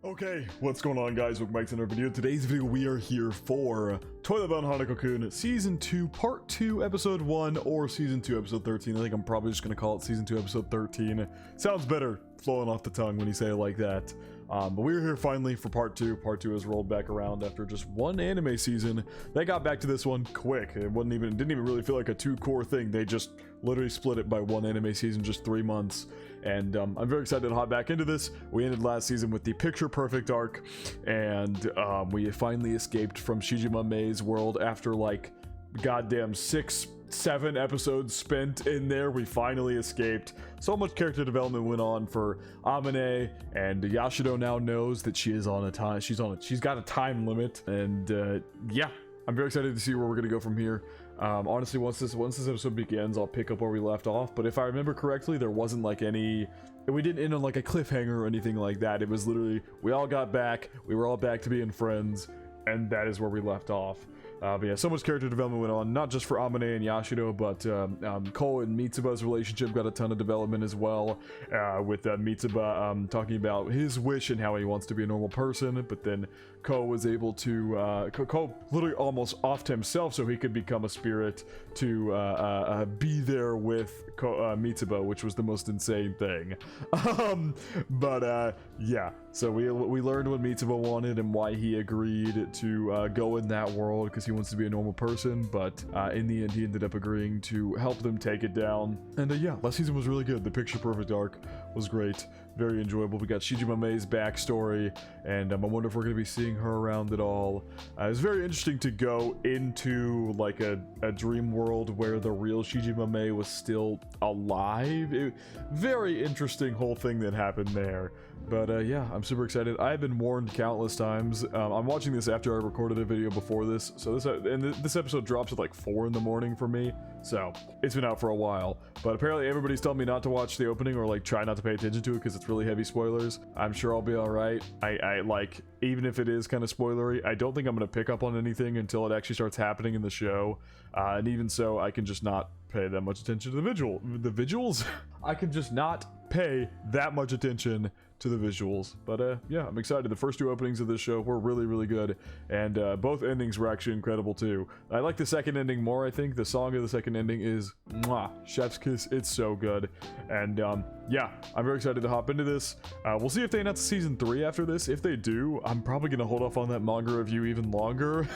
Okay, what's going on, guys? Welcome back to another video. Today's video, we are here for Toilet Bound Hanako-Kun Season 2, Part 2, Episode 1, or Season 2, Episode 13. I think I'm probably just going to call it Season 2, Episode 13. Sounds better flowing off the tongue when you say it like that. But we're here finally for Part 2. Part 2 has rolled back around after just one anime season. They got back to this one quick. It didn't even really feel like a two-core thing. They just literally split it by one anime season, just 3 months. And I'm very excited to hop back into this. We ended last season with the Picture Perfect arc, and we finally escaped from Shijima Mei's world after like goddamn 6-7 episodes spent in there. We finally escaped. So much character development went on for Amane, and Yashido now knows that she is on a time. She's got a time limit, and yeah, I'm very excited to see where we're gonna go from here. Honestly, once this episode begins, I'll pick up where we left off. But if I remember correctly, there wasn't like we didn't end on like a cliffhanger or anything like that. It was literally, we all got back, we were all back to being friends, and that is where we left off. But yeah, so much character development went on, not just for Amane and Yashido, but Ko and Mitsuba's relationship got a ton of development as well, with Mitsuba talking about his wish and how he wants to be a normal person, but then Ko was able to, Ko literally almost offed himself so he could become a spirit to be there with Mitsuba, which was the most insane thing. Yeah, so we learned what Mitsuba wanted and why he agreed to go in that world, because he wants to be a normal person, but in the end he ended up agreeing to help them take it down. And yeah, last season was really good. The Picture Perfect arc was great, very enjoyable. We got Shijima Mei's backstory, and I wonder if we're going to be seeing her around at all. It was very interesting to go into like a dream world where the real Shijima Mei was still alive. Very interesting whole thing that happened there. But yeah, I'm super excited. I've been warned countless times. I'm watching this after I recorded a video before this, so this episode drops at like 4 in the morning for me, so it's been out for a while. But apparently everybody's telling me not to watch the opening, or like try not to pay attention to it because it's really heavy spoilers. I'm sure I'll be all right. I like, even if it is kind of spoilery, I don't think I'm gonna pick up on anything until it actually starts happening in the show. And even so, I can just not pay that much attention to the visuals. I can just not pay that much attention to the visuals. But yeah, I'm excited. The first 2 openings of this show were really good, and both endings were actually incredible too. I like the second ending more. I think the song of the second ending is mwah, chef's kiss. It's so good. And yeah, I'm very excited to hop into this. We'll see if they announce season 3 after this. If they do, I'm probably gonna hold off on that manga review even longer.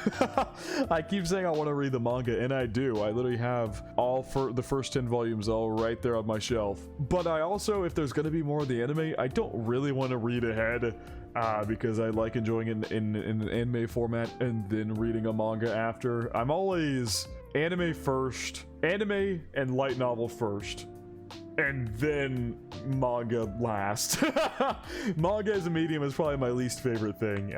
I keep saying I want to read the manga, and I do. I literally have all for the first 10 volumes all right there on my shelf. But I also, if there's gonna be more of the anime, I don't really want to read ahead, because I like enjoying it in an anime format and then reading a manga after. I'm always anime first, anime and light novel first, and then manga last. Manga as a medium is probably my least favorite thing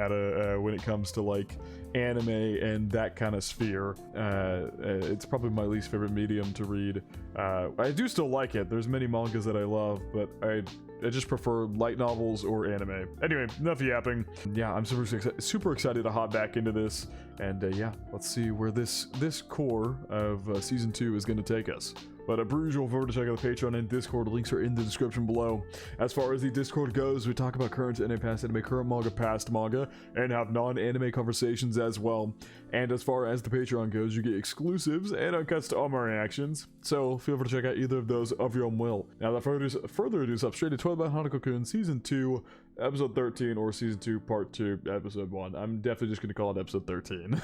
when it comes to like anime and that kind of sphere. It's probably my least favorite medium to read. I do still like it. There's many mangas that I love, but I just prefer light novels or anime. Anyway, enough yapping. Yeah, I'm super excited to hop back into this, and yeah, let's see where this core of season 2 is going to take us. But per usual, remember to check out the Patreon and Discord. Links are in the description below. As far as the Discord goes, we talk about current anime, past anime, current manga, past manga, and have non-anime conversations as well. And as far as the Patreon goes, you get exclusives and uncuts to all my reactions. So feel free to check out either of those of your own will. Now, without further ado, stop straight to Toilet Bound Hanako-Kun Season 2, Episode 13, or Season 2, Part 2, Episode 1. I'm definitely just going to call it Episode 13.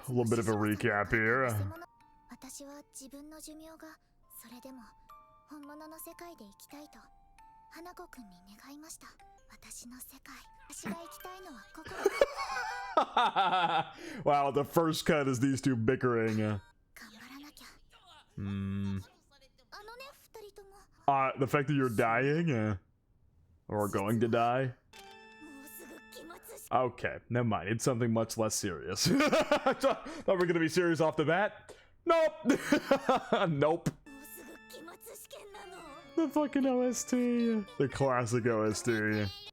A little bit of a recap here. Wow, the first cut is these two bickering. The fact that you're dying, or going to die. Okay, never mind. It's something much less serious. I thought we're gonna be serious off the bat. Nope. Nope. The fucking OST. The classic OST.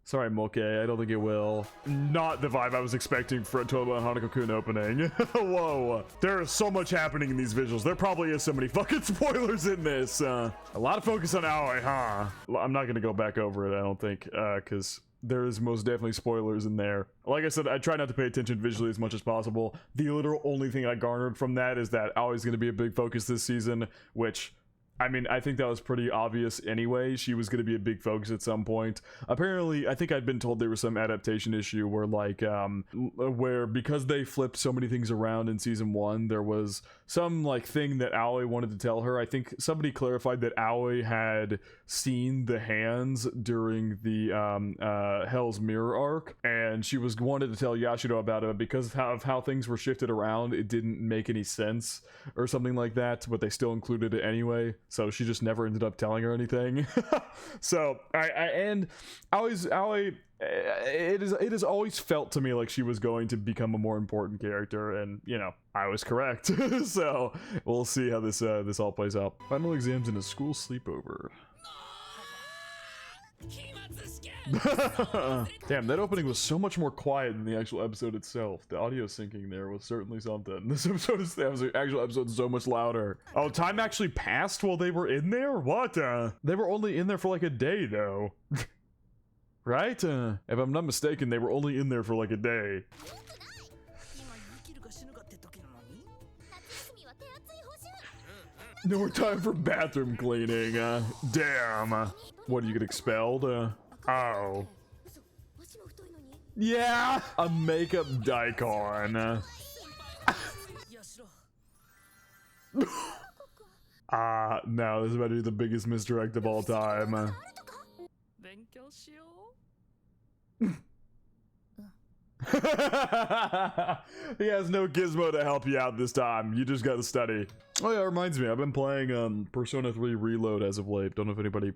Sorry, Moke, I don't think it will. Not the vibe I was expecting for a Toba and Hanako-Kun opening. Whoa. There is so much happening in these visuals. There probably is so many fucking spoilers in this. A lot of focus on Aoi, huh? I'm not gonna go back over it, I don't think, because there is most definitely spoilers in there. Like I said, I try not to pay attention visually as much as possible. The literal only thing I garnered from that is that Aoi's gonna be a big focus this season, which, I mean, I think that was pretty obvious anyway. She was going to be a big focus at some point. Apparently, I think I'd been told there was some adaptation issue where, like, where because they flipped so many things around in season 1, there was some, like, thing that Aoi wanted to tell her. I think somebody clarified that Aoi had seen the hands during the Hell's Mirror arc, and she wanted to tell Yashiro about it, but because of how things were shifted around, it didn't make any sense or something like that, but they still included it anyway. So she just never ended up telling her anything. So it has always felt to me like she was going to become a more important character, and you know, I was correct. So we'll see how this all plays out. Final exams in a school sleepover. Damn, that opening was so much more quiet than the actual episode itself. The audio syncing there was certainly something. This episode is the actual episode is so much louder. Oh, time actually passed while they were in there? What? They were only in there for like a day though. Right? If I'm not mistaken, they were only in there for like a day. No more time for bathroom cleaning. Damn. What, you get expelled? Oh. Yeah! A makeup daikon. No, this is about to be the biggest misdirect of all time. He has no gizmo to help you out this time. You just gotta study. Oh yeah, it reminds me, I've been playing Persona 3 Reload as of late. Don't know if anybody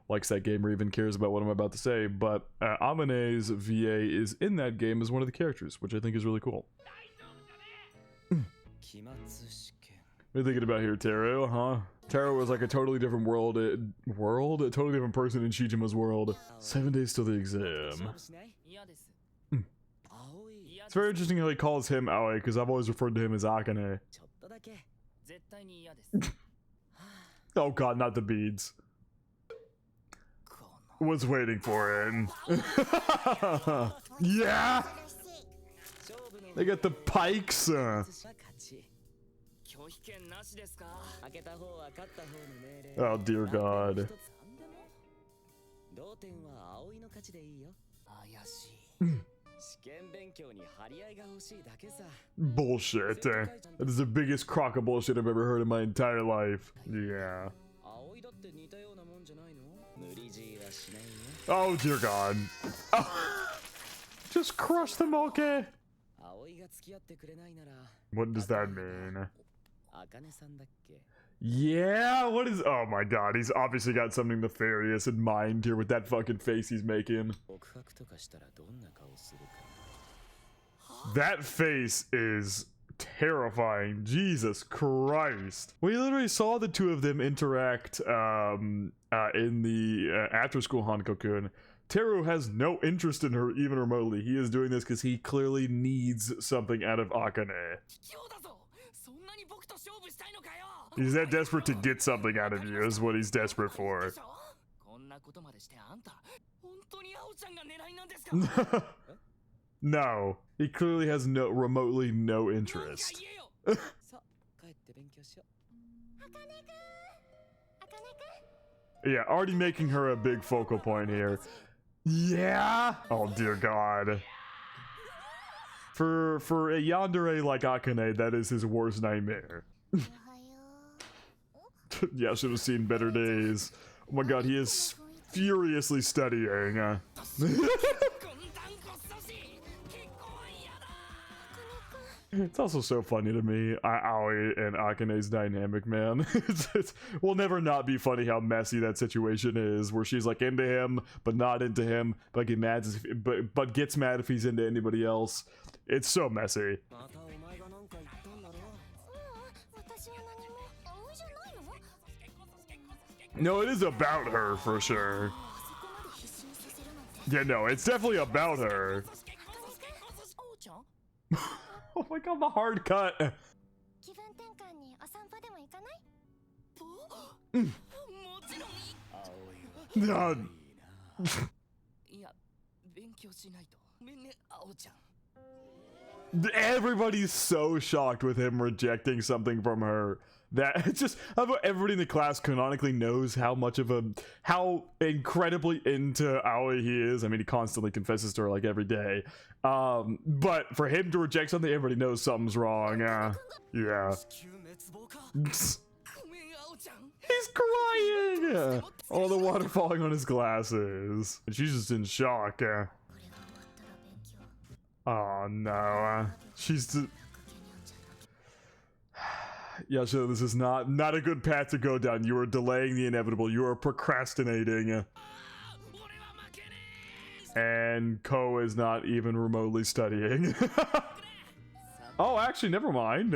likes that game or even cares about what I'm about to say, but Amane's VA is in that game as one of the characters, which I think is really cool. What are you thinking about here, Taro, huh? Taro was like a totally different world? A totally different person in Shijima's world. 7 days till the exam. It's very interesting how he calls him Aoi, because I've always referred to him as Akane. Oh god, not the beads. Was waiting for it. Yeah! They got the pikes! Oh dear god. Bullshit. That is the biggest crock of bullshit I've ever heard in my entire life. Yeah. Oh dear god. Oh. Just crush them, okay? What does that mean? Yeah, what is... Oh my god, he's obviously got something nefarious in mind here with that fucking face he's making. That face is terrifying. Jesus Christ. We literally saw the two of them interact in the after-school Hanako-Kun. Teru has no interest in her even remotely. He is doing this because he clearly needs something out of Akane. He's that desperate to get something out of you is what he's desperate for. No, he clearly has remotely no interest. Yeah, already making her a big focal point here. Yeah. Oh dear god. For a yandere like Akane, that is his worst nightmare. Yeah, should have seen better days. Oh my god, he is furiously studying. It's also so funny to me, Aoi and Akane's dynamic, man. Will never not be funny how messy that situation is, where she's like into him, but not into him, but gets mad if he's into anybody else. It's so messy. No, it is about her for sure. Yeah, no, it's definitely about her. Oh my god, the hard cut. God. Everybody's so shocked with him rejecting something from her that it's just how about everybody in the class canonically knows how incredibly into Aoi he is. I mean, he constantly confesses to her like every day. But for him to reject something, everybody knows something's wrong. Yeah. He's crying! All the water falling on his glasses. And she's just in shock. Oh no. Yeah, so this is not a good path to go down. You are delaying the inevitable. You are procrastinating. And Ko is not even remotely studying. Oh, actually, never mind.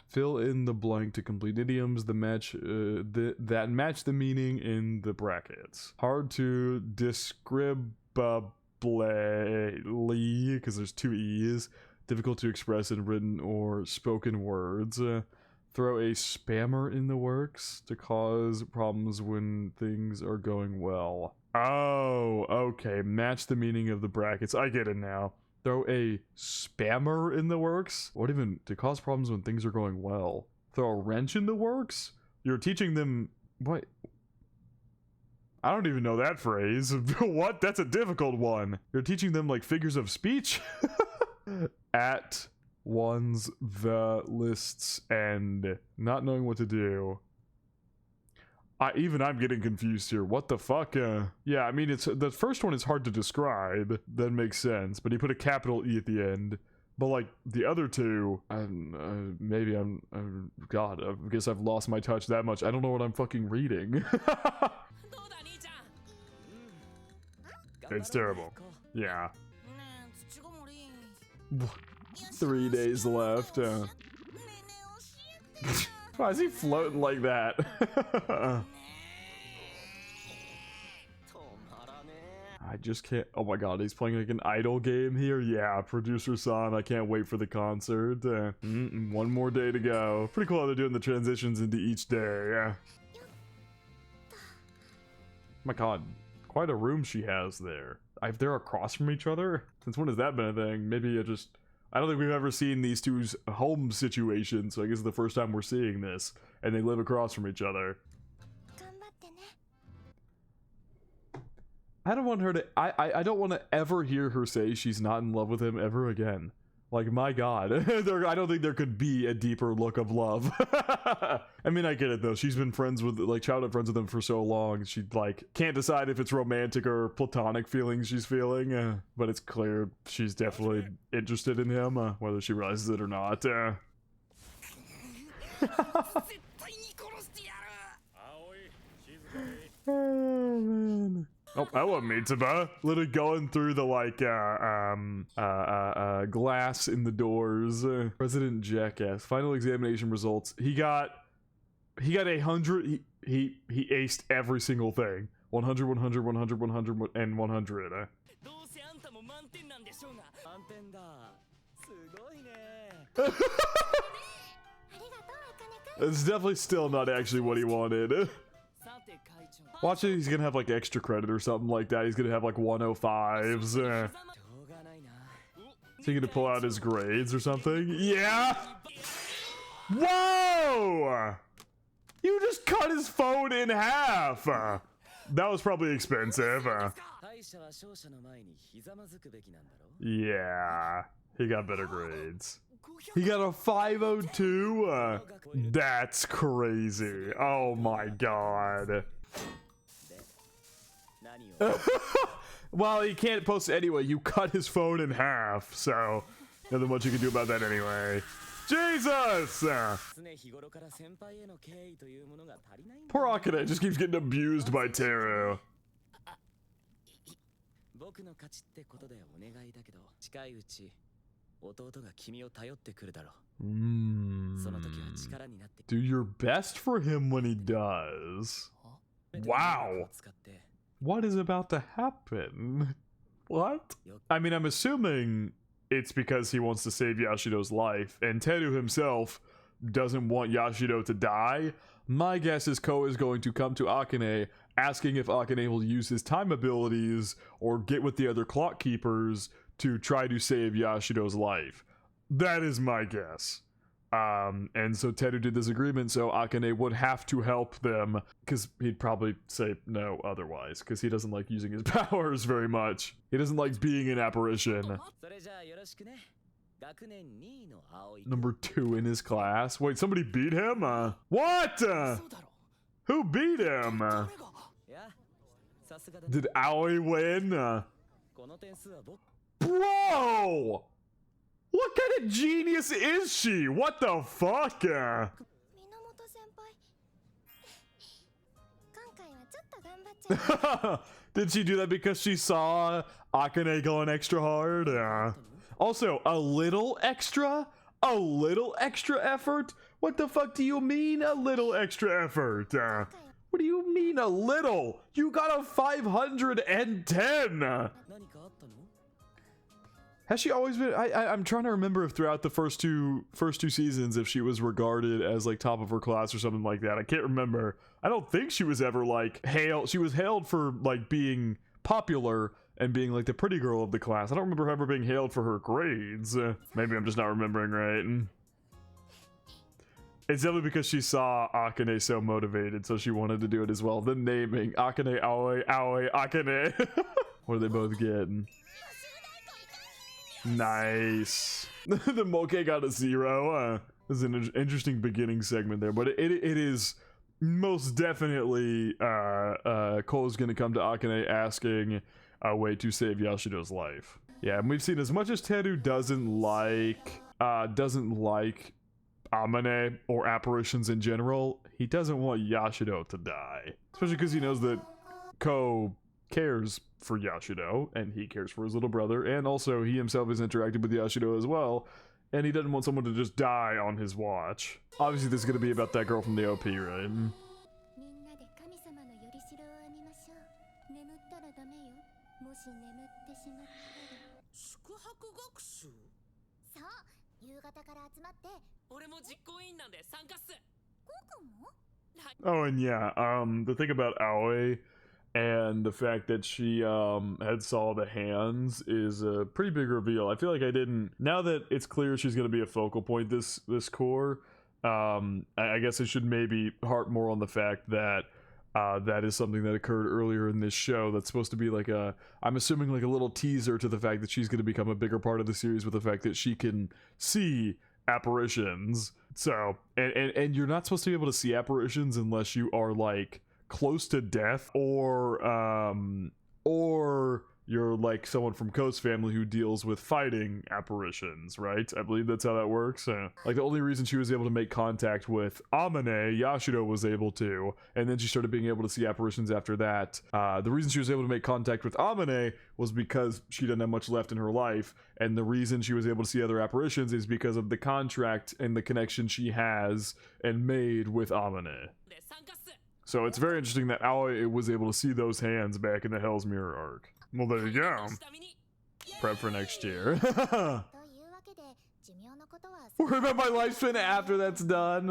Fill in the blank to complete idioms that match the meaning in the brackets. Hard to describe because there's two E's. Difficult to express in written or spoken words. Throw a spammer in the works to cause problems when things are going well. Oh, okay. Match the meaning of the brackets. I get it now. Throw a spammer in the works? What even? To cause problems when things are going well. Throw a wrench in the works? You're teaching them... What? I don't even know that phrase. What? That's a difficult one. You're teaching them like figures of speech? At one's the lists and not knowing what to do. I'm getting confused here. What the fuck? Yeah, I mean, it's the first one is hard to describe. That makes sense. But he put a capital E at the end. But like the other two, maybe God, I guess I've lost my touch that much. I don't know what I'm fucking reading. It's terrible. Yeah. 3 days left. Why is he floating like that? I just can't. Oh my god, he's playing like an idol game here? Yeah, producer-san, I can't wait for the concert. One more day to go. Pretty cool how they're doing the transitions into each day. Yeah. My god, quite a room she has there. If they're across from each other? Since when has that been a thing? Maybe I don't think we've ever seen these two's home situation, so I guess it's the first time we're seeing this. And they live across from each other. I don't want her to... I don't want to ever hear her say she's not in love with him ever again. Like, my god. I don't think there could be a deeper look of love. I mean, I get it, though. She's been friends with, like, childhood friends with him for so long. She, like, can't decide if it's romantic or platonic feelings she's feeling. But it's clear she's definitely interested in him, whether she realizes it or not. Oh, man. Oh, hello, Mitsuba. Literally going through the, like, glass in the doors. President Jackass. Final examination results. He got 100. He aced every single thing. 100, 100, 100, 100, and 100. It's definitely still not actually what he wanted. Watch it, he's gonna have like extra credit or something like that. He's gonna have like 105s. Is he gonna pull out his grades or something? Yeah! Whoa! You just cut his phone in half! That was probably expensive. Yeah, he got better grades. He got a 502? That's crazy. Oh my god. Well, he can't post it anyway. You cut his phone in half, so nothing much you can do about that anyway. Jesus! Poor Akane just keeps getting abused by Teru. Do your best for him when he does. Wow. What is about to happen? What? I mean, I'm assuming it's because he wants to save Yashido's life, and Teru himself doesn't want Yashido to die. My guess is Ko is going to come to Akane, asking if Akane will use his time abilities or get with the other clock keepers to try to save Yashido's life. That is my guess. And so Teru did this agreement, so Akane would have to help them, because he'd probably say no otherwise, because he doesn't like using his powers very much. He doesn't like being an apparition. Number 2 in his class. Wait, somebody beat him? What? Who beat him? Did Aoi win? Bro! What kind of genius is she? What the fuck? Did she do that because she saw Akane going extra hard? Also, a little extra? A little extra effort? What the fuck do you mean, a little extra effort? What do you mean, a little? You got a 510! Has she always been? I'm trying to remember if throughout the first two seasons if she was regarded as like top of her class or something like that. I can't remember. I don't think she was ever like hailed. She was hailed for like being popular and being like the pretty girl of the class. I don't remember her ever being hailed for her grades. Maybe I'm just not remembering right. It's definitely because she saw Akane so motivated, so she wanted to do it as well. The naming Akane, Aoi, Aoi, Akane. What are they both getting? Nice. The Moke got a 0. This is an interesting beginning segment there, but it is most definitely Cole's gonna come to Akane asking a way to save Yashido's life. Yeah, and we've seen as much as Teru doesn't like Amane or apparitions in general, he doesn't want Yashido to die, especially because he knows that Ko cares for Yashido, and he cares for his little brother, and also he himself has interacted with Yashido as well, and he doesn't want someone to just die on his watch. Obviously this is going to be about that girl from the OP, right? Oh, and yeah, the thing about Aoi and the fact that she had saw the hands is a pretty big reveal. I feel like I didn't, now that it's clear she's going to be a focal point this core, I guess I should maybe harp more on the fact that that is something that occurred earlier in this show that's supposed to be like I'm assuming like a little teaser to the fact that she's going to become a bigger part of the series with the fact that she can see apparitions. So, and you're not supposed to be able to see apparitions unless you are like close to death or you're like someone from Ko's family who deals with fighting apparitions, right? I believe that's how that works. Like the only reason she was able to make contact with Amane, Yashido was able to, and then she started being able to see apparitions after that. The reason she was able to make contact with Amane was because she didn't have much left in her life, and the reason she was able to see other apparitions is because of the contract and the connection she has and made with Amane. So it's very interesting that Aoi was able to see those hands back in the Hell's Mirror arc. Well, there you go. Prep for next year. Worry about my lifespan after that's done.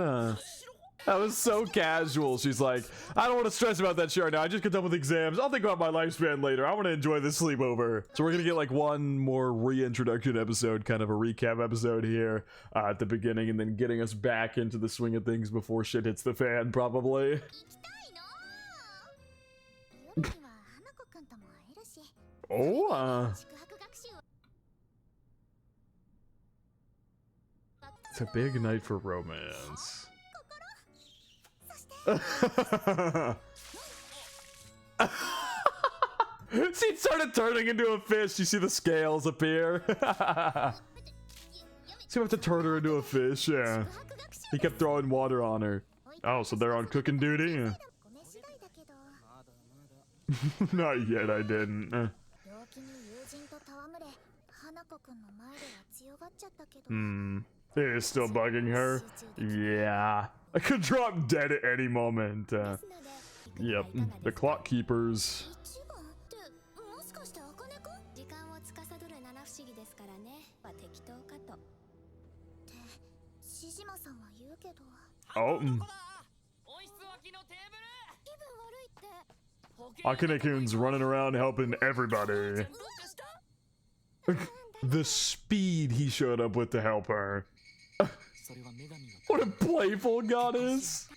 That was so casual. She's like, I don't want to stress about that shit right now. I just got done with exams. I'll think about my lifespan later. I want to enjoy this sleepover. So we're going to get like one more reintroduction episode, kind of a recap episode here at the beginning, and then getting us back into the swing of things before shit hits the fan, probably. Oh, it's a big night for romance. She started turning into a fish. You see the scales appear. So you have to turn her into a fish. Yeah. He kept throwing water on her. Oh, so they're on cooking duty? Not yet, I didn't. It is still bugging her. Yeah. I could drop dead at any moment. Yep. The clock keepers. Oh. Hanako-Kun's running around helping everybody. The speed he showed up with to help her. What a playful goddess.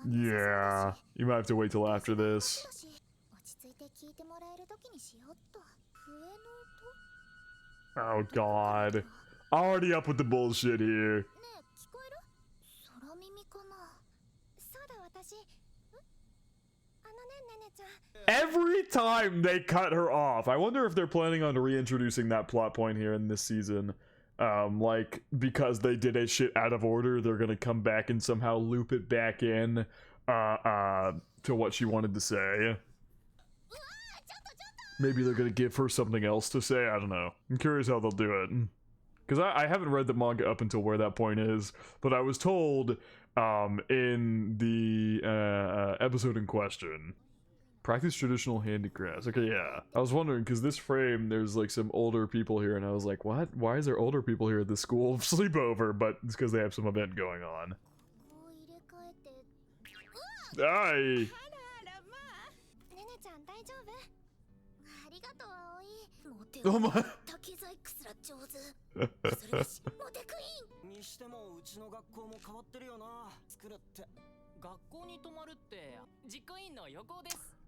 Yeah, you might have to wait till after this. Oh god. Already up with the bullshit here. Every time they cut her off, I wonder if they're planning on reintroducing that plot point here in this season. Like, because they did a shit out of order, they're gonna come back and somehow loop it back in, to what she wanted to say. Maybe they're gonna give her something else to say, I don't know. I'm curious how they'll do it. Because I haven't read the manga up until where that point is, but I was told, in the, episode in question, practice traditional handicrafts. Okay, yeah. I was wondering, because this frame, there's like some older people here, and I was like, what? Why is there older people here at the school sleepover? But it's because they have some event going on. Aye! Oh my...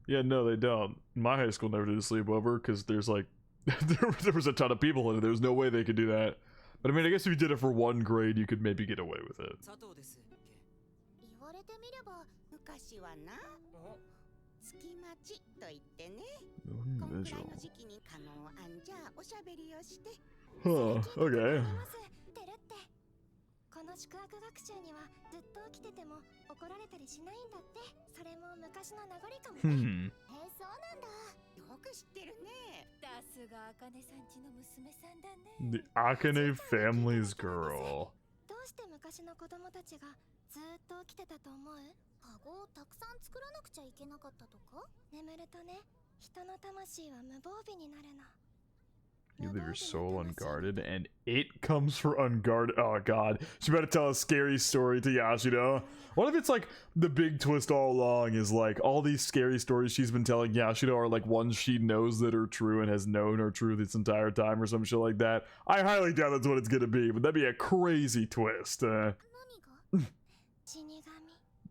Yeah, no, they don't. My high school never did a sleepover because there's like there was a ton of people in it. There was no way they could do that. But I mean, I guess if you did it for one grade, you could maybe get away with it. Huh, okay. The Akane family's girl. You leave your soul unguarded, and it comes for unguarded. Oh god, she better tell a scary story to Yashiro. What if it's like the big twist all along is like all these scary stories she's been telling Yashiro are like ones she knows that are true and has known are true this entire time or some shit like that? I highly doubt that's what it's gonna be, but that'd be a crazy twist. Oh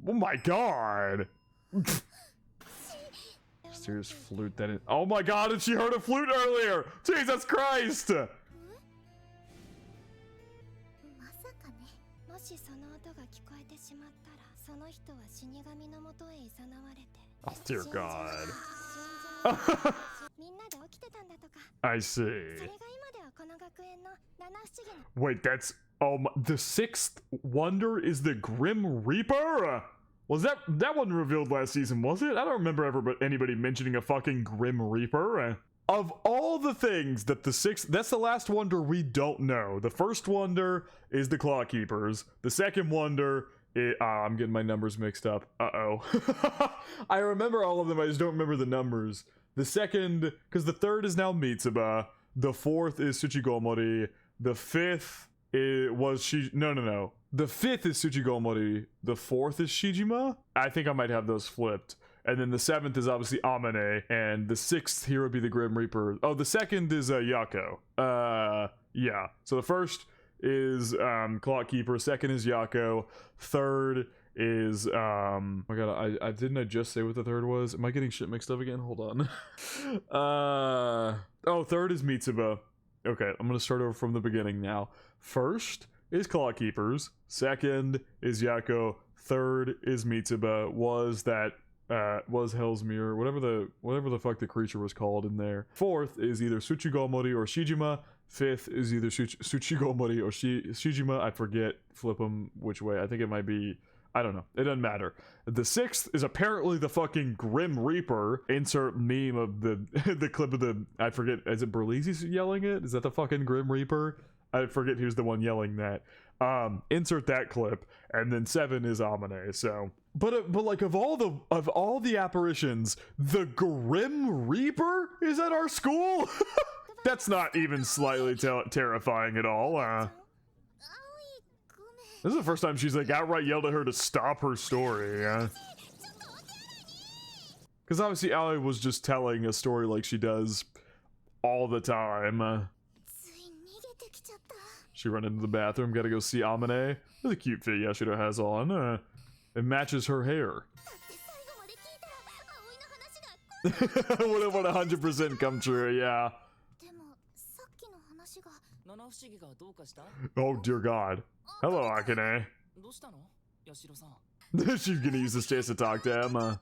my god. Mysterious flute that is. Oh my god, and she heard a flute earlier! Jesus Christ! Oh dear god. I see. Wait, that's... Oh my... The sixth wonder is the Grim Reaper? Was that one revealed last season, was it? I don't remember ever anybody mentioning a fucking Grim Reaper. Of all the things that the sixth... That's the last wonder we don't know. The first wonder is the Claw Keepers. The second wonder... I'm getting my numbers mixed up. Uh-oh. I remember all of them, I just don't remember the numbers. The second... Because the third is now Mitsuba. The fourth is Tsuchigomori. The fifth was No. The fifth is Tsuchigomori. The fourth is Shijima? I think I might have those flipped. And then the seventh is obviously Amane. And the sixth here would be the Grim Reaper. Oh, the second is Yako. Yeah. So the first is Clock Keeper. Second is Yako. Third is oh my god, I didn't I just say what the third was? Am I getting shit mixed up again? Hold on. Oh, third is Mitsuba. Okay, I'm gonna start over from the beginning now. First is Claw Keepers. Second is Yako. Third is Mitsuba. Was Hell's Mirror, whatever the fuck the creature was called in there. Fourth is either Tsuchigomori or Shijima. Fifth is either Tsuchigomori or Shijima. I forget, flip them which way. I think it might be I don't know. It doesn't matter. The 6th is apparently the fucking Grim Reaper. Insert meme of the the clip of the, I forget, is it Berlizzi's yelling it? Is that the fucking Grim Reaper? I forget who's the one yelling that. Insert that clip, and then 7 is Amane. So, but like of all the apparitions, the Grim Reaper is at our school. That's not even slightly terrifying at all. This is the first time she's like outright yelled at her to stop her story. Because obviously Allie was just telling a story like she does all the time. She run into the bathroom, gotta go see Amane. There's a cute fit Yashiro has on. It matches her hair. Would have 100% come true, yeah. Oh dear God. Hello, Akane. She's gonna use this chance to talk to Emma.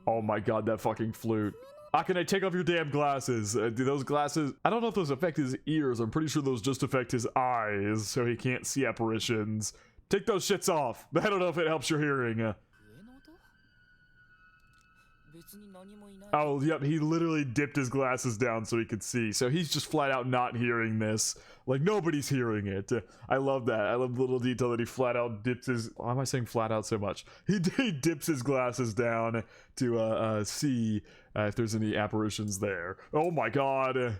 Oh my God, that fucking flute. Akane, take off your damn glasses. Do those glasses... I don't know if those affect his ears. I'm pretty sure those just affect his eyes, so he can't see apparitions. Take those shits off. I don't know if it helps your hearing. Oh, yep, he literally dipped his glasses down so he could see. So he's just flat out not hearing this. Like, nobody's hearing it. I love that. I love the little detail that he flat out dips his... Why am I saying flat out so much? He dips his glasses down to see if there's any apparitions there. Oh my God.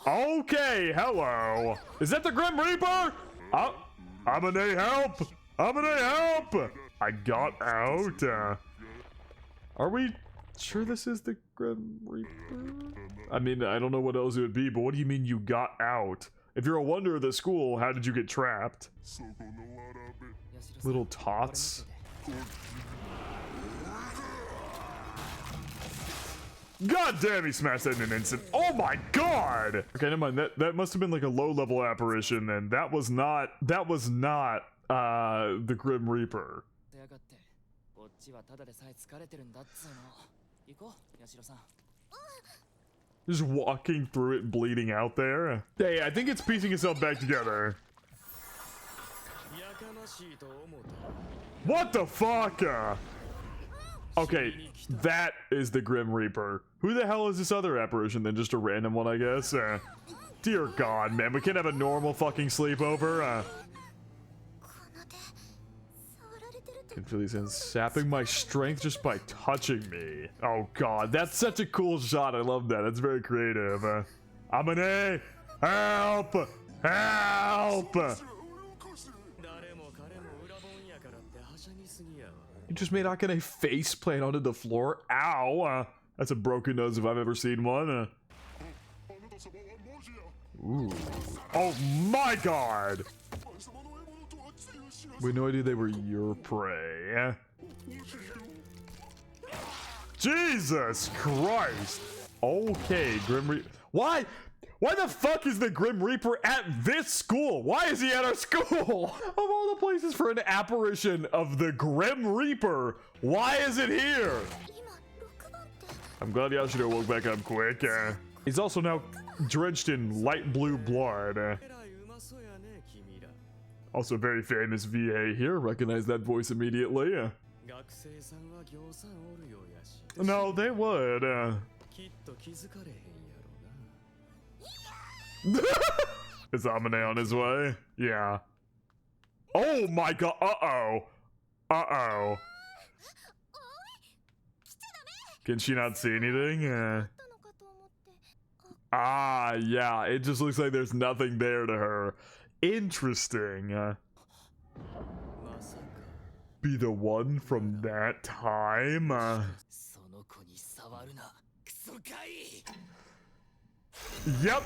Okay, hello. Is that the Grim Reaper? Amane, help! Amane, help! I got out. Are we sure this is the Grim Reaper? I mean, I don't know what else it would be, but what do you mean you got out? If you're a wonder of the school, how did you get trapped? Little tots. God damn, he smashed that in an instant. Oh my God! Okay, never mind. That must have been like a low-level apparition then. That was not the Grim Reaper. Just walking through it, bleeding out there. Hey, I think it's piecing itself back together. What the fuck? Okay, that is the Grim Reaper. Who the hell is this other apparition then? Just a random one, I guess? Dear God, man, we can't have a normal fucking sleepover. I can feel these hands sapping my strength just by touching me. Oh God, that's such a cool shot. I love that. That's very creative. Amane, help! Help! You just made Akane face plant onto the floor. Ow! That's a broken nose if I've ever seen one. Ooh. Oh my God! We had no idea they were your prey. Jesus Christ! Okay, Grim Reaper. Why? Why the fuck is the Grim Reaper at this school? Why is he at our school? Of all the places for an apparition of the Grim Reaper, why is it here? I'm glad Yashiro woke back up quick. He's also now drenched in light blue blood. Also very famous VA here. Recognize that voice immediately. No, they would. Is Amane on his way? Yeah. Oh my God. Uh-oh. Uh-oh. Can she not see anything? Ah, yeah. It just looks like there's nothing there to her. Interesting. Be the one from that time? Yep.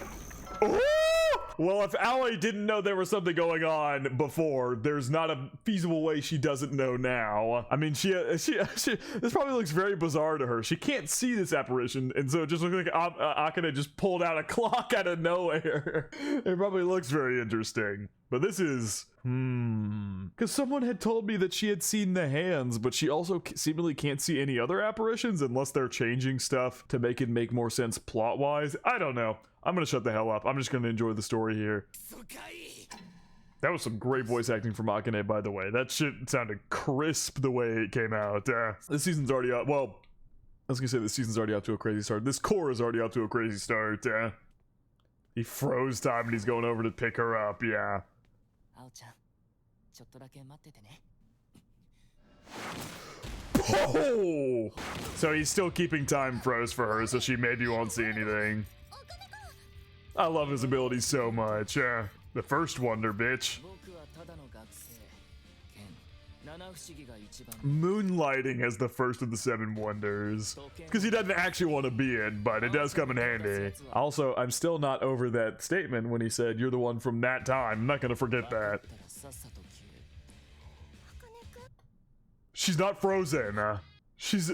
Ooh! Well, if Allie didn't know there was something going on before, there's not a feasible way she doesn't know now. I mean, this probably looks very bizarre to her. She can't see this apparition, and so it just looks like Akane just pulled out a clock out of nowhere. It probably looks very interesting. But this is... Because someone had told me that she had seen the hands, but she also seemingly can't see any other apparitions unless they're changing stuff to make it make more sense plot-wise. I don't know. I'm gonna shut the hell up. I'm just gonna enjoy the story here. That was some great voice acting from Akane, by the way. That shit sounded crisp the way it came out. This season's already out. Well, I was gonna say this season's already out to a crazy start. This core is already out to a crazy start. He froze time and he's going over to pick her up. Yeah. Oh! So he's still keeping time froze for her, so she maybe won't see anything. I love his abilities so much. The first wonder, bitch. Moonlighting as the first of the 7 wonders. Because he doesn't actually want to be it, but it does come in handy. Also, I'm still not over that statement when he said, "You're the one from that time." I'm not going to forget that. She's not frozen. She's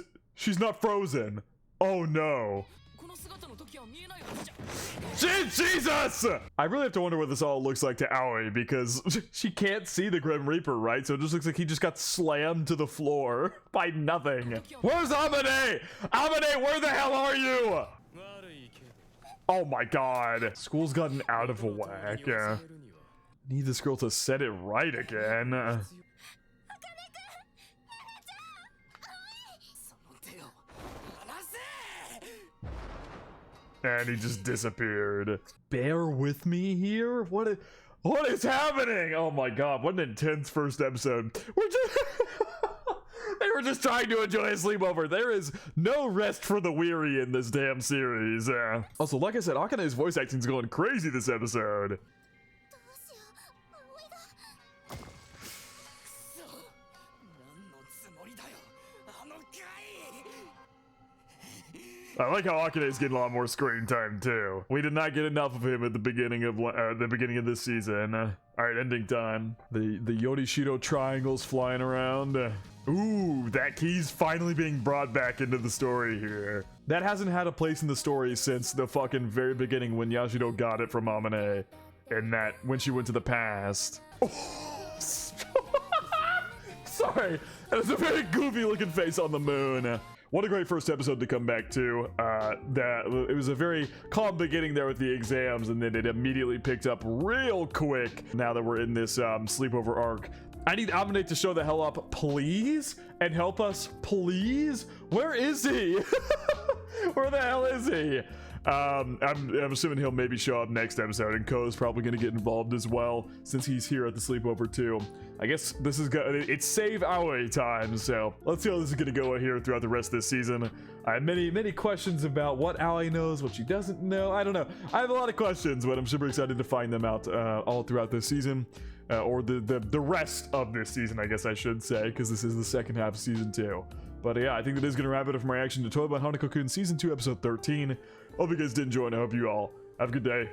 not frozen. Oh no. Jesus! I really have to wonder what this all looks like to Aoi, because she can't see the Grim Reaper, right? So it just looks like he just got slammed to the floor by nothing. Where's Amane? Amane, where the hell are you? Oh my god. School's gotten out of whack. Need this girl to set it right again. And he just disappeared. Bear with me here? What is happening? Oh my god, what an intense first episode. They were just trying to enjoy a sleepover. There is no rest for the weary in this damn series. Also, like I said, Akane's voice acting's going crazy this episode. I like how Akane's getting a lot more screen time too. We did not get enough of him at the beginning of this season. All right, ending time. The Yorishido triangles flying around. Ooh, that key's finally being brought back into the story here. That hasn't had a place in the story since the fucking very beginning when Yashiro got it from Amane, and that when she went to the past. Oh, sorry, that was a very goofy looking face on the moon. What a great first episode to come back to. It was a very calm beginning there with the exams, and then it immediately picked up real quick now that we're in this sleepover arc. I need Amane to show the hell up, please, and help us, please. Where is he? Where the hell is he? I'm assuming he'll maybe show up next episode, and Ko's probably going to get involved as well, since he's here at the sleepover too. I guess this is it's save Aoi time, so let's see how this is going to go here throughout the rest of this season. I have many questions about what Aoi knows, what she doesn't know. I don't know. I have a lot of questions, but I'm super excited to find them out all throughout this season. Or the rest of this season, I guess I should say, because this is the second half of season 2. But yeah, I think that is going to wrap it up for my reaction to Toiba Hanako-Kun Season 2, Episode 13. Hope you guys did enjoy, and I hope you all have a good day.